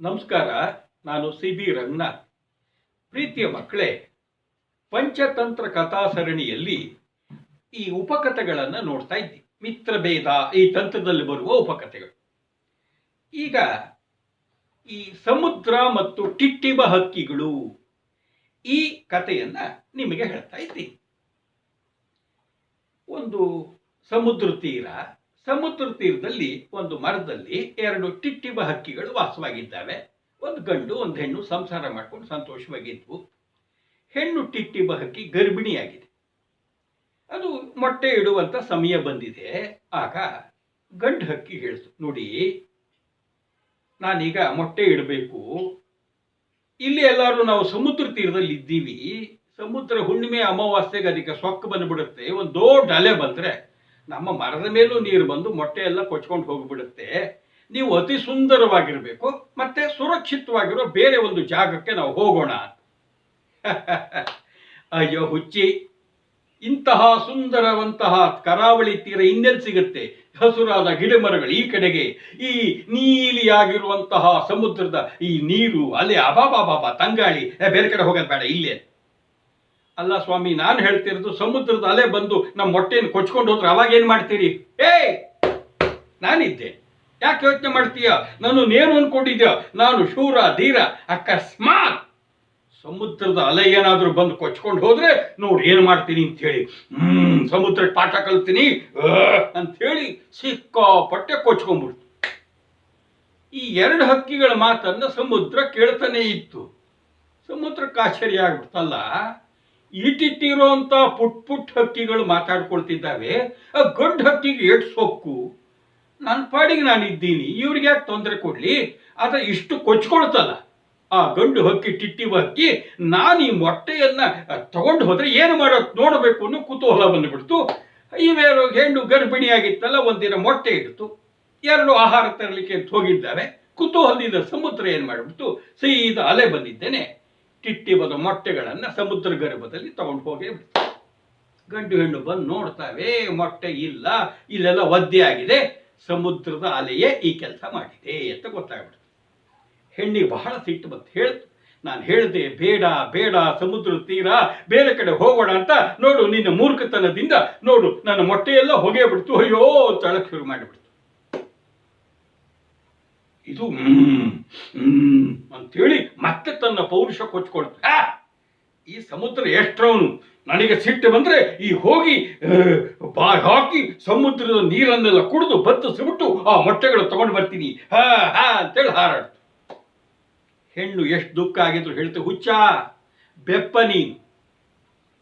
ನಮಸ್ಕಾರ. ನಾನು ಸಿ.ಬಿ. ರಂಗನಾಥ್. ಪ್ರೀತಿಯ ಮಕ್ಕಳೇ, ಪಂಚತಂತ್ರ ಕಥಾ ಸರಣಿಯಲ್ಲಿ ಈ ಉಪಕಥೆಗಳನ್ನು ನೋಡ್ತಾ ಇದ್ವಿ. ಮಿತ್ರಭೇದ ಈ ತಂತ್ರದಲ್ಲಿ ಬರುವ ಉಪಕಥೆಗಳು. ಈಗ ಈ ಸಮುದ್ರ ಮತ್ತು ಟಿಟ್ಟಿಬ ಹಕ್ಕಿಗಳು ಈ ಕಥೆಯನ್ನ ನಿಮಗೆ ಹೇಳ್ತಾ ಇದ್ದೀನಿ. ಒಂದು ಸಮುದ್ರ ತೀರದಲ್ಲಿ ಒಂದು ಮರದಲ್ಲಿ ಎರಡು ಟಿಟ್ಟಿಬ ಹಕ್ಕಿಗಳು ವಾಸವಾಗಿದ್ದಾವೆ. ಒಂದು ಗಂಡು ಒಂದು ಹೆಣ್ಣು ಸಂಸಾರ ಮಾಡ್ಕೊಂಡು ಸಂತೋಷವಾಗಿದ್ವು. ಹೆಣ್ಣು ಟಿಟ್ಟಿಬ ಹಕ್ಕಿ ಗರ್ಭಿಣಿಯಾಗಿದೆ. ಅದು ಮೊಟ್ಟೆ ಇಡುವಂತ ಸಮಯ ಬಂದಿದೆ. ಆಗ ಗಂಡು ಹಕ್ಕಿ ಹೇಳ್ತು, ನೋಡಿ, ನಾನೀಗ ಮೊಟ್ಟೆ ಇಡಬೇಕು. ಇಲ್ಲಿ ಎಲ್ಲರೂ ನಾವು ಸಮುದ್ರ ತೀರದಲ್ಲಿ ಇದ್ದೀವಿ. ಸಮುದ್ರ ಹುಣ್ಣಿಮೆ ಅಮಾವಾಸ್ಯೆಗೆ ಅದಕ್ಕೆ ಸೊಕ್ಕು ಬಂದ್ಬಿಡುತ್ತೆ. ಒಂದು ದೊಡ್ಡ ಅಲೆ ಬಂದ್ರೆ ನಮ್ಮ ಮರದ ಮೇಲೂ ನೀರು ಬಂದು ಮೊಟ್ಟೆ ಎಲ್ಲ ಕೊಚ್ಕೊಂಡು ಹೋಗ್ಬಿಡುತ್ತೆ. ನೀವು ಅತಿ ಸುಂದರವಾಗಿರ್ಬೇಕು, ಮತ್ತೆ ಸುರಕ್ಷಿತವಾಗಿರೋ ಬೇರೆ ಒಂದು ಜಾಗಕ್ಕೆ ನಾವು ಹೋಗೋಣ. ಅಯ್ಯೋ ಹುಚ್ಚಿ, ಇಂತಹ ಸುಂದರವಂತಹ ಕರಾವಳಿ ತೀರ ಇನ್ನೆಲ್ಲಿ ಸಿಗುತ್ತೆ? ಹಸುರಾದ ಗಿಡ ಮರಗಳು ಈ ಕಡೆಗೆ, ಈ ನೀಲಿಯಾಗಿರುವಂತಹ ಸಮುದ್ರದ ಈ ನೀರು, ಅಲೆ ಅಬಾಬಾಬಾಬಾ ತಂಗಾಳಿ. ಬೇರೆ ಕಡೆ ಹೋಗೋದು ಬೇಡ, ಇಲ್ಲೇ. ಅಲ್ಲ ಸ್ವಾಮಿ, ನಾನು ಹೇಳ್ತಿರೋದು ಸಮುದ್ರದ ಅಲೆ ಬಂದು ನಮ್ಮ ಮೊಟ್ಟೆಯನ್ನು ಕೊಚ್ಕೊಂಡು ಹೋದ್ರೆ ಅವಾಗ ಏನ್ ಮಾಡ್ತೀರಿ? ನಾನಿದ್ದೆ, ಯಾಕೆ ಯೋಚನೆ ಮಾಡ್ತೀಯ? ನಾನು ನೇನು ಅನ್ಕೊಂಡಿದ್ಯ? ನಾನು ಶೂರ ಧೀರ. ಅಕಸ್ಮಾತ್ ಸಮುದ್ರದ ಅಲೆ ಏನಾದ್ರೂ ಬಂದು ಕೊಚ್ಕೊಂಡು ಹೋದ್ರೆ ನೋಡಿ ಏನ್ ಮಾಡ್ತೀನಿ ಅಂತ ಹೇಳಿ, ಸಮುದ್ರಕ್ಕೆ ಪಾಠ ಕಲ್ತೀನಿ ಅಂತ ಹೇಳಿ ಸಿಕ್ಕಾಪಟ್ಟೆ ಕೊಚ್ಕೊಂಡ್ಬಿಡ್ತು. ಈ ಎರಡು ಹಕ್ಕಿಗಳ ಮಾತನ್ನ ಸಮುದ್ರ ಕೇಳ್ತಾನೆ ಇತ್ತು. ಸಮುದ್ರಕ್ಕೆ ಆಶ್ಚರ್ಯ ಆಗ್ಬಿಡ್ತಲ್ಲ, ಈಟಿಟ್ಟಿರೋಂಥ ಪುಟ್ ಹಕ್ಕಿಗಳು ಮಾತಾಡ್ಕೊಳ್ತಿದ್ದಾವೆ. ಆ ಗಂಡು ಹಕ್ಕಿಗೆ ಎಷ್ಟು ಸೊಕ್ಕು, ನನ್ನ ಪಾಡಿಗೆ ನಾನಿದ್ದೀನಿ, ಇವ್ರಿಗೆ ಯಾಕೆ ತೊಂದರೆ ಕೊಡ್ಲಿ? ಆದ್ರೆ ಇಷ್ಟು ಕೊಚ್ಕೊಳ್ತಲ್ಲ ಆ ಗಂಡು ಹಕ್ಕಿ ಟಿಟ್ಟಿಬ ಹಕ್ಕಿ, ನಾನು ಈ ಮೊಟ್ಟೆಯನ್ನ ತಗೊಂಡು ಹೋದ್ರೆ ಏನು ಮಾಡೋದು ನೋಡಬೇಕು ಅನ್ನೋ ಕುತೂಹಲ ಬಂದ್ಬಿಡ್ತು. ಇವೇರು ಹೆಣ್ಣು ಗರ್ಭಿಣಿಯಾಗಿತ್ತಲ್ಲ, ಒಂದಿನ ಮೊಟ್ಟೆ ಇಡ್ತು. ಎರಡು ಆಹಾರ ತರಲಿಕ್ಕೆ ಅಂತ ಹೋಗಿದ್ದಾವೆ. ಕುತೂಹಲದಿಂದ ಸಮುದ್ರ ಏನ್ ಮಾಡ್ಬಿಡ್ತು, ಸೀದಾ ಅಲೆ ಬಂದಿದ್ದೇನೆ ಟಿಟ್ಟಿಬದ ಮೊಟ್ಟೆಗಳನ್ನ ಸಮುದ್ರ ಗರ್ಭದಲ್ಲಿ ತಗೊಂಡು ಹೋಗೇ ಬಿಡ್ತು. ಗಂಡು ಹೆಣ್ಣು ಬಂದು ನೋಡ್ತಾವೆ, ಮೊಟ್ಟೆ ಇಲ್ಲ, ಇಲ್ಲೆಲ್ಲ ಒದ್ದೆ ಆಗಿದೆ. ಸಮುದ್ರದ ಅಲೆಯೇ ಈ ಕೆಲಸ ಮಾಡಿದೆ ಅಂತ ಗೊತ್ತಾಗ್ಬಿಡ್ತು. ಹೆಣ್ಣಿಗೆ ಬಹಳ ಸಿಟ್ಟು ಬಂತು. ಹೇಳ್ತು, ನಾನು ಹೇಳ್ದೆ ಬೇಡ ಬೇಡ, ಸಮುದ್ರ ತೀರ ಬೇರೆ ಕಡೆ ಹೋಗೋಣ ಅಂತ. ನೋಡು ನಿನ್ನ ಮೂರ್ಖತನದಿಂದ ನೋಡು ನನ್ನ ಮೊಟ್ಟೆಯೆಲ್ಲ ಹೊಗೆ ಬಿಡ್ತು. ಅಯ್ಯೋ ತಳಕ್ ಶುರು ಮಾಡಿಬಿಡ್ತು. ಇದು ಅಂತೇಳಿ ಮತ್ತೆ ತನ್ನ ಪೌರುಷ ಕೊಚ್ಕೊಳ್ತು. ಈ ಸಮುದ್ರ ಎಷ್ಟ್ರವನು, ನನಗೆ ಸಿಟ್ಟು ಬಂದ್ರೆ ಈ ಹೋಗಿ ಹಾಕಿ ಸಮುದ್ರದ ನೀರನ್ನೆಲ್ಲ ಕುಡಿದು ಬತ್ತಿಸ್ಬಿಟ್ಟು ಆ ಮೊಟ್ಟೆಗಳು ತಗೊಂಡು ಬರ್ತೀನಿ ಅಂತೇಳಿ ಹಾರಾಡ್ತು. ಹೆಣ್ಣು ಎಷ್ಟು ದುಃಖ ಆಗಿದ್ರು ಹೇಳ್ತು, ಹುಚ್ಚ ಬೆಪ್ಪ, ನೀನು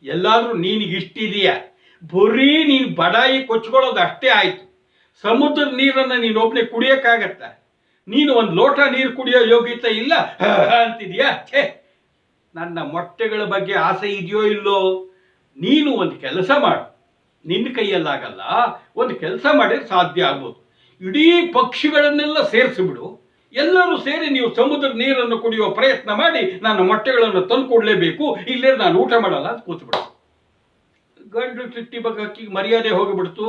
ಎಲ್ಲಾದ್ರೂ ನೀನಿಗೆ ಇಷ್ಟಿದೆಯ? ಬರೀ ನೀನು ಬಡಾಯಿ ಕೊಚ್ಕೊಳ್ಳೋದು ಅಷ್ಟೇ ಆಯ್ತು. ಸಮುದ್ರದ ನೀರನ್ನ ನೀನೊಬ್ನೇ ಕುಡಿಯಕ್ಕಾಗತ್ತ? ನೀನು ಒಂದು ಲೋಟ ನೀರು ಕುಡಿಯೋ ಯೋಗ್ಯತೆ ಇಲ್ಲ ಅಂತಿದ್ಯಾ? ನನ್ನ ಮೊಟ್ಟೆಗಳ ಬಗ್ಗೆ ಆಸೆ ಇದೆಯೋ ಇಲ್ಲೋ? ನೀನು ಒಂದು ಕೆಲಸ ಮಾಡು, ನಿನ್ನ ಕೈಯಲ್ಲಾಗಲ್ಲ, ಒಂದು ಕೆಲಸ ಮಾಡಿದ್ರೆ ಸಾಧ್ಯ ಆಗ್ಬೋದು. ಇಡೀ ಪಕ್ಷಿಗಳನ್ನೆಲ್ಲ ಸೇರಿಸಿಬಿಡು. ಎಲ್ಲರೂ ಸೇರಿ ನೀವು ಸಮುದ್ರ ನೀರನ್ನು ಕುಡಿಯುವ ಪ್ರಯತ್ನ ಮಾಡಿ ನನ್ನ ಮೊಟ್ಟೆಗಳನ್ನು ತಂದು ಕೊಡ್ಲೇಬೇಕು, ಇಲ್ಲೇ ನಾನು ಊಟ ಮಾಡಲ್ಲ ಅಂತ ಕೂತ್ಬಿಡು. ಗಂಡು ಟಿಟ್ಟಿಬ ಹಕ್ಕಿಗೆ ಮರ್ಯಾದೆ ಹೋಗಿಬಿಡ್ತು.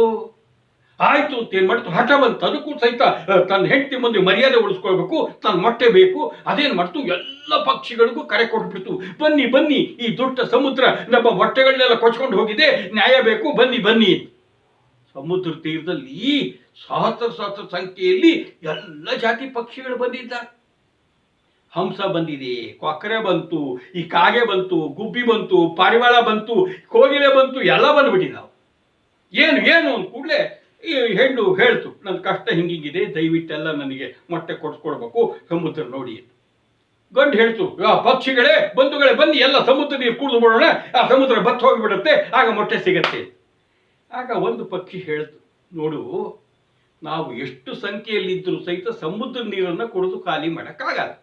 ಆಯ್ತು ಅಂತ ಏನ್ ಮಾಡ್ತು, ಹಠ ಬಂತು. ಅದಕ್ಕೂ ಸಹಿತ ತನ್ನ ಹೆಂಡತಿ ಮುಂದೆ ಮರ್ಯಾದೆ ಉಳಿಸ್ಕೊಳ್ಬೇಕು, ತನ್ನ ಮೊಟ್ಟೆ ಬೇಕು. ಅದೇನ್ ಮಾಡ್ತು, ಎಲ್ಲ ಪಕ್ಷಿಗಳಿಗೂ ಕರೆ ಕೊಟ್ಬಿಡ್ತು, ಬನ್ನಿ ಬನ್ನಿ, ಈ ದುಷ್ಟ ಸಮುದ್ರ ನಮ್ಮ ಮೊಟ್ಟೆಗಳನ್ನೆಲ್ಲ ಕೊಚ್ಕೊಂಡು ಹೋಗಿದೆ, ನ್ಯಾಯ ಬೇಕು, ಬನ್ನಿ ಬನ್ನಿ. ಸಮುದ್ರ ತೀರದಲ್ಲಿ ಸಹಸ್ರ ಸಂಖ್ಯೆಯಲ್ಲಿ ಎಲ್ಲ ಜಾತಿ ಪಕ್ಷಿಗಳು ಬಂದಿದ್ದಾರೆ. ಹಂಸ ಬಂದಿದೆ, ಕೊಕ್ಕರೆ ಬಂತು, ಈ ಕಾಗೆ ಬಂತು, ಗುಬ್ಬಿ ಬಂತು, ಪಾರಿವಾಳ ಬಂತು, ಕೋಗಿಲೆ ಬಂತು, ಎಲ್ಲ ಬಂದ್ಬಿಟ್ಟಿದ್ದಾವೆ. ಏನು ಏನು ಅಂದ ಕೂಡಲೇ ಈ ಹೆಣ್ಣು ಹೇಳ್ತು, ನನ್ನ ಕಷ್ಟ ಹಿಂಗಿದೆ, ದಯವಿಟ್ಟೆಲ್ಲ ನನಗೆ ಮೊಟ್ಟೆ ಕೊಡ್ಸ್ಕೊಡ್ಬೇಕು, ಸಮುದ್ರ ನೋಡಿ. ಗಂಡು ಹೇಳ್ತು, ಪಕ್ಷಿಗಳೇ ಬಂಧುಗಳೇ ಬನ್ನಿ, ಎಲ್ಲ ಸಮುದ್ರ ನೀರು ಕುಡಿದು ಬಿಡೋಣ, ಆ ಸಮುದ್ರ ಬತ್ತು ಹೋಗಿಬಿಡುತ್ತೆ, ಆಗ ಮೊಟ್ಟೆ ಸಿಗತ್ತೆ. ಆಗ ಒಂದು ಪಕ್ಷಿ ಹೇಳ್ತು, ನೋಡು, ನಾವು ಎಷ್ಟು ಸಂಖ್ಯೆಯಲ್ಲಿದ್ದರೂ ಸಹಿತ ಸಮುದ್ರ ನೀರನ್ನು ಕುಡಿದು ಖಾಲಿ ಮಾಡೋಕ್ಕಾಗಲ್ಲ.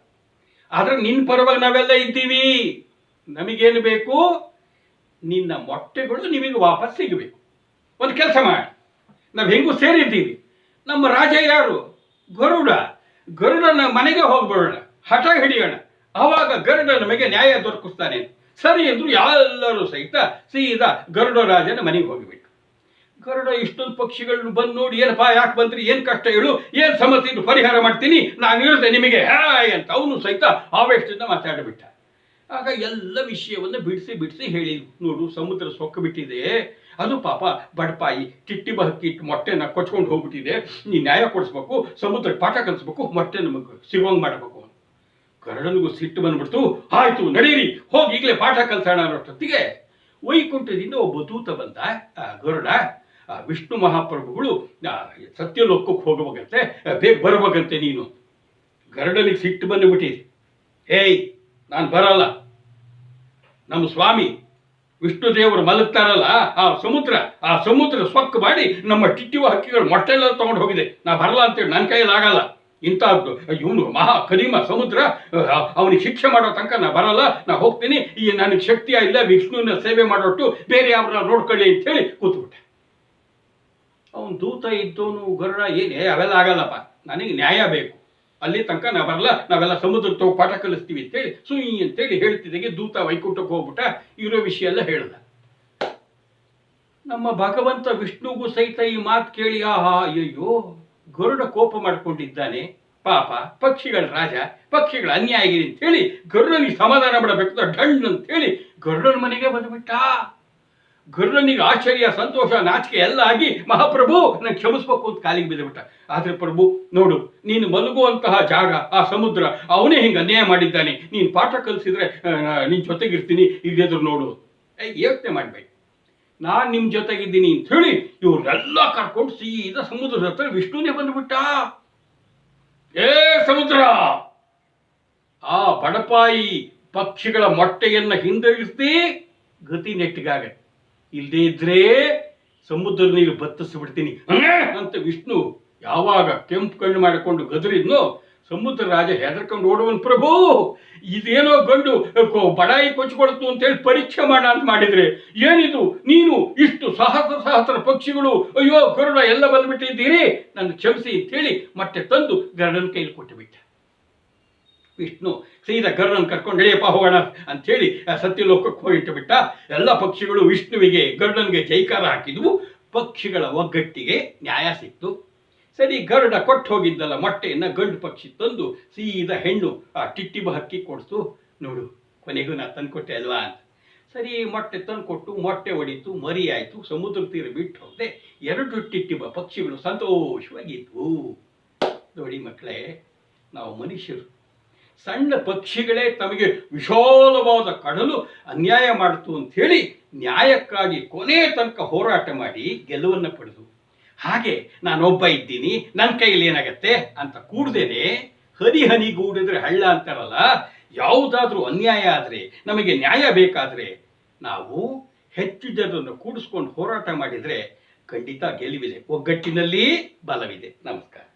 ಆದ್ರೆ ನಿನ್ನ ಪರವಾಗಿ ನಾವೆಲ್ಲ ಇದ್ದೀವಿ. ನಮಗೇನು ಬೇಕು, ನಿನ್ನ ಮೊಟ್ಟೆಗಳು ನಿಮಗೆ ವಾಪಸ್ ಸಿಗಬೇಕು. ಒಂದು ಕೆಲಸ ಮಾಡಿ, ನಾವು ಹೆಂಗೂ ಸೇರಿದ್ದೀವಿ. ನಮ್ಮ ರಾಜ ಯಾರು? ಗರುಡನ ಮನೆಗೆ ಹೋಗ್ಬಿಡೋಣ, ಹಠ ಹಿಡಿಯೋಣ, ಆವಾಗ ಗರುಡ ನಮಗೆ ನ್ಯಾಯ ದೊರಕಿಸ್ತಾನೆ. ಸರಿ ಅಂದ್ರು ಎಲ್ಲರೂ ಸಹಿತ ಸೀದಾ ಗರುಡ ರಾಜನ ಮನೆಗೆ ಹೋಗಿಬಿಟ್ಟು. ಗರುಡ ಇಷ್ಟೊಂದು ಪಕ್ಷಿಗಳನ್ನು ಬಂದು ನೋಡಿ, ಏನಪ್ಪಾ ಯಾಕೆ ಬಂದ್ರಿ, ಏನ್ ಕಷ್ಟ ಹೇಳು, ಏನ್ ಸಮಸ್ಯೆ ಇದು ಪರಿಹಾರ ಮಾಡ್ತೀನಿ, ನಾನು ಇರುತ್ತೆ ನಿಮಗೆ ಹಾಯ್ ಅಂತ ಅವನು ಸಹಿತ ಆವೇಶದಿಂದ ಮಾತಾಡಿಬಿಟ್ಟ. ಆಗ ಎಲ್ಲ ವಿಷಯವನ್ನು ಬಿಡಿಸಿ ಬಿಡಿಸಿ ಹೇಳಿ, ನೋಡು ಸಮುದ್ರ ಸೊಕ್ಕ ಬಿಟ್ಟಿದೆ, ಅದು ಪಾಪ ಬಡಪಾಯಿ ಟಿಟ್ಟಿ ಬಹಕ್ಕಿ ಇಟ್ಟು ಮೊಟ್ಟೆನ ಕೊಚ್ಕೊಂಡು ಹೋಗ್ಬಿಟ್ಟಿದೆ, ನೀ ನ್ಯಾಯ ಕೊಡಿಸ್ಬೇಕು, ಸಮುದ್ರಕ್ಕೆ ಪಾಠ ಕಲಿಸ್ಬೇಕು, ಮೊಟ್ಟೆ ನಮಗೆ ಸಿಗೋಂಗ್ ಮಾಡಬೇಕು. ಗರುಡನಿಗೂ ಸಿಟ್ಟು ಬಂದ್ಬಿಡ್ತು. ಆಯ್ತು ನಡೀರಿ, ಹೋಗಿ ಈಗಲೇ ಪಾಠ ಕಲಿಸೋಣ ಅನ್ನೋಷ್ಟೊತ್ತಿಗೆ ವೈಕುಂಠದಿಂದ ಒಬ್ಬ ದೂತ ಬಂದ. ಗರುಡ, ವಿಷ್ಣು ಮಹಾಪ್ರಭುಗಳು ಸತ್ಯಲೋಕಕ್ಕೆ ಹೋಗಬೇಕಂತೆ, ಬೇಗ ಬರಬೇಕಂತೆ ನೀನು. ಗರುಡನಿಗೆ ಸಿಟ್ಟು ಬಂದುಬಿಟ್ಟಿದೆ. ಏಯ್, ನಾನು ಬರಲ್ಲ, ನಮ್ಮ ಸ್ವಾಮಿ ವಿಷ್ಣು ದೇವರು ಮಲಗ್ತಾರಲ್ಲ ಆ ಸಮುದ್ರ ಸೊಕ್ಕ ಮಾಡಿ ನಮ್ಮ ಟಿಟ್ಟಿವ ಹಕ್ಕಿಗಳು ಮೊಟ್ಟೆಲ್ಲ ತಗೊಂಡು ಹೋಗಿದೆ, ನಾ ಬರಲ್ಲ ಅಂತೇಳಿ ನನ್ನ ಕೈಯಲ್ಲಿ ಆಗಲ್ಲ. ಇಂಥದ್ದು ಇವನು ಮಹಾ ಕರಿಮ ಸಮುದ್ರ, ಅವನಿಗೆ ಶಿಕ್ಷೆ ಮಾಡೋ ತನಕ ನಾ ಬರಲ್ಲ, ನಾ ಹೋಗ್ತೀನಿ, ಈ ನನಗೆ ಶಕ್ತಿಯ ಇಲ್ಲ ವಿಷ್ಣುವಿನ ಸೇವೆ ಮಾಡೋಟ್ಟು ಬೇರೆ ಯಾವ್ರ ನೋಡ್ಕೊಳ್ಳಿ ಅಂತ ಹೇಳಿ ಕೂತ್ಬಿಟ್ಟೆ. ಅವನು ದೂತ ಇದ್ದವನು ಗರುಡ, ಏನೇ ಅವೆಲ್ಲ ಆಗಲ್ಲಪ್ಪ, ನನಗೆ ನ್ಯಾಯ ಬೇಕು, ಅಲ್ಲಿ ತನಕ ನಾ ಬರಲ್ಲ, ನಾವೆಲ್ಲ ಸಮುದ್ರಕ್ಕೆ ಹೋಗಿ ಪಾಠ ಕಲಿಸ್ತೀವಿ ಅಂತೇಳಿ ಸುಯಿ ಅಂತೇಳಿ ಹೇಳ್ತಿದ್ದಾಗೆ ದೂತ ವೈಕುಂಠಕ್ಕೆ ಹೋಗ್ಬಿಟ್ಟ. ಇರೋ ವಿಷಯ ಎಲ್ಲ ಹೇಳ್ದ. ನಮ್ಮ ಭಗವಂತ ವಿಷ್ಣುಗೂ ಸಹಿತ ಈ ಮಾತು ಕೇಳಿ ಆಹಾ ಅಯ್ಯೋ, ಗರುಡ ಕೋಪ ಮಾಡ್ಕೊಂಡಿದ್ದಾನೆ, ಪಾಪ ಪಕ್ಷಿಗಳ ರಾಜ, ಪಕ್ಷಿಗಳ ಅನ್ಯಾಯ ಆಗಿದೆ ಅಂತ ಹೇಳಿ ಗರುಡನಿಗೆ ಸಮಾಧಾನ ಮಾಡಬೇಕು ಢಣ್ ಅಂತ ಹೇಳಿ ಗರುಡನ ಮನೆಗೆ ಬಂದುಬಿಟ್ಟ. ಗರುಡನಿಗೆ ಆಶ್ಚರ್ಯ, ಸಂತೋಷ, ನಾಚಿಕೆ ಎಲ್ಲ ಆಗಿ, ಮಹಾಪ್ರಭು ನಂಗೆ ಕ್ಷಮಿಸ್ಬೇಕು ಅಂತ ಕಾಲಿಗೆ ಬಿದ್ದುಬಿಟ್ಟ. ಆದ್ರೆ ಪ್ರಭು ನೋಡು, ನೀನು ಮಲಗುವಂತಹ ಜಾಗ ಆ ಸಮುದ್ರ, ಅವನೇ ಹಿಂಗೆ ಅನ್ಯಾಯ ಮಾಡಿದ್ದಾನೆ, ನೀನು ಪಾಠ ಕಲಿಸಿದ್ರೆ ನಿನ್ನ ಜೊತೆಗಿರ್ತೀನಿ, ಇಲ್ಲಾದ್ರು ನೋಡು. ಯೋಚನೆ ಮಾಡ್ಬೇಕು, ನಾನು ನಿಮ್ಮ ಜೊತೆಗಿದ್ದೀನಿ ಅಂತ ಹೇಳಿ ಇವ್ರನ್ನೆಲ್ಲ ಕರ್ಕೊಂಡು ಸೀದಾ ಸಮುದ್ರದ ಹತ್ರ ವಿಷ್ಣುನೇ ಬಂದುಬಿಟ್ಟ. ಏ ಸಮುದ್ರ, ಆ ಬಡಪಾಯಿ ಪಕ್ಷಿಗಳ ಮೊಟ್ಟೆಯನ್ನ ಹಿಂದಿರುಗಿಸ್ತಿ, ಗತಿ ನೆಟ್ಟಿಗಾಗತ್ತೆ, ಇಲ್ಲದೇ ಇದ್ರೆ ಸಮುದ್ರ ನೀರು ಬತ್ತಿಸ್ಬಿಡ್ತೀನಿ ಅಂತ ವಿಷ್ಣು ಯಾವಾಗ ಕೆಂಪು ಕಣ್ಣು ಮಾಡಿಕೊಂಡು ಗದರಿದ್ನೋ, ಸಮುದ್ರ ರಾಜ ಹೆದರ್ಕೊಂಡು ಓಡುವನ್, ಪ್ರಭು ಇದೇನೋ ಗಂಡು ಬಡಾಯಿ ಕೊಚ್ಕೊಳ್ತು ಅಂತೇಳಿ ಪರೀಕ್ಷೆ ಮಾಡ ಅಂತ ಮಾಡಿದ್ರೆ ಏನಿದು, ನೀನು ಇಷ್ಟು ಸಹಸ್ರ ಪಕ್ಷಿಗಳು, ಅಯ್ಯೋ ಗರುಡ ಎಲ್ಲ ಬಂದ್ಬಿಟ್ಟಿದ್ದೀರಿ, ನನ್ನ ಕ್ಷಮಿಸಿ ಅಂತೇಳಿ ಮತ್ತೆ ತಂದು ಗರುಡನ ಕೈಲಿ ಕೊಟ್ಟು ಬಿಟ್ಟ. ವಿಷ್ಣು ಸೀದಾ ಗರುಡನ್ ಕರ್ಕೊಂಡು ಎಳೆಯಪ್ಪ ಹೋಗೋಣ ಅಂಥೇಳಿ ಸತ್ಯಲೋಕಕ್ಕೆ ಹೋಗಿಟ್ಟು ಬಿಟ್ಟ. ಎಲ್ಲ ಪಕ್ಷಿಗಳು ವಿಷ್ಣುವಿಗೆ ಗರುಡನ್ಗೆ ಜೈಕಾರ ಹಾಕಿದ್ವು. ಪಕ್ಷಿಗಳ ಒಗ್ಗಟ್ಟಿಗೆ ನ್ಯಾಯ ಸಿಕ್ತು. ಸರಿ, ಗರುಡ ಕೊಟ್ಟು ಹೋಗಿದ್ದಲ್ಲ ಮೊಟ್ಟೆಯನ್ನ ಗಂಡು ಪಕ್ಷಿ ತಂದು ಸೀದಾ ಹೆಣ್ಣು ಆ ಟಿಟ್ಟಿಬ ಹಕ್ಕಿ ಕೊಡ್ತು. ನೋಡು, ಕೊನೆಗೂ ನಾ ತಂದ್ಕೊಟ್ಟೆ ಅಲ್ವಾ ಅಂತ. ಸರಿ, ಮೊಟ್ಟೆ ತಂದುಕೊಟ್ಟು ಮೊಟ್ಟೆ ಹೊಡಿತು, ಮರಿ ಆಯ್ತು, ಸಮುದ್ರ ತೀರ ಬಿಟ್ಟು ಹೋದೆ. 2 ಟಿಟ್ಟಿಬ ಪಕ್ಷಿಗಳು ಸಂತೋಷವಾಗಿದ್ವು. ನೋಡಿ ಮಕ್ಕಳೇ, ನಾವು ಮನುಷ್ಯರು, ಸಣ್ಣ ಪಕ್ಷಿಗಳೇ ತಮಗೆ ವಿಶಾಲವಾದ ಕಡಲು ಅನ್ಯಾಯ ಮಾಡಿತು ಅಂತ ಹೇಳಿ ನ್ಯಾಯಕ್ಕಾಗಿ ಕೊನೆ ತನಕ ಹೋರಾಟ ಮಾಡಿ ಗೆಲುವನ್ನ ಪಡೆದು, ಹಾಗೆ ನಾನೊಬ್ಬ ಇದ್ದೀನಿ, ನನ್ನ ಕೈಯಲ್ಲಿ ಏನಾಗತ್ತೆ ಅಂತ ಕೂಡ್ದೇನೆ ಹನಿಗೂಡಿದ್ರೆ ಹಳ್ಳ ಅಂತಾರಲ್ಲ, ಯಾವುದಾದ್ರೂ ಅನ್ಯಾಯ ಆದರೆ, ನಮಗೆ ನ್ಯಾಯ ಬೇಕಾದರೆ ನಾವು ಹೆಚ್ಚು ಜನರನ್ನು ಕೂಡಿಸ್ಕೊಂಡು ಹೋರಾಟ ಮಾಡಿದರೆ ಖಂಡಿತ ಗೆಲುವಿದೆ. ಒಗ್ಗಟ್ಟಿನಲ್ಲಿ ಬಲವಿದೆ. ನಮಸ್ಕಾರ.